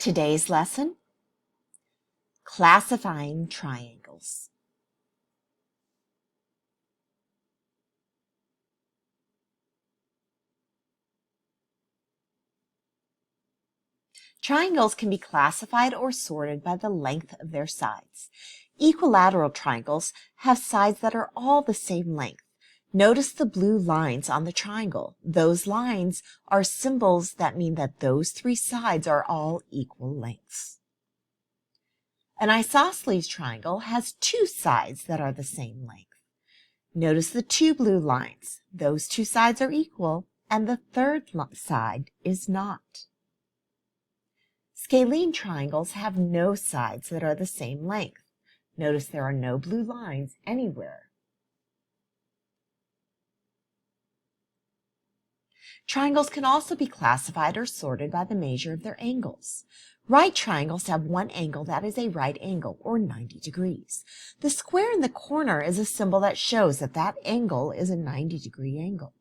Today's lesson, classifying triangles. Triangles can be classified or sorted by the length of their sides. Equilateral triangles have sides that are all the same length. Notice the blue lines on the triangle. Those lines are symbols that mean that those three sides are all equal lengths. An isosceles triangle has two sides that are the same length. Notice the two blue lines. Those two sides are equal, and the third side is not. Scalene triangles have no sides that are the same length. Notice there are no blue lines anywhere. Triangles can also be classified or sorted by the measure of their angles. Right triangles have one angle that is a right angle, or 90 degrees. The square in the corner is a symbol that shows that that angle is a 90-degree angle.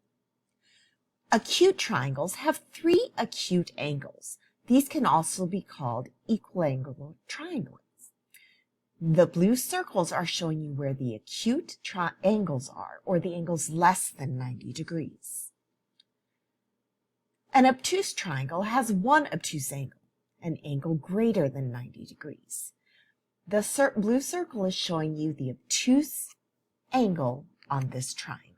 Acute triangles have three acute angles. These can also be called equilateral triangles. The blue circles are showing you where the acute angles are, or the angles less than 90 degrees. An obtuse triangle has one obtuse angle, an angle greater than 90 degrees. The blue circle is showing you the obtuse angle on this triangle.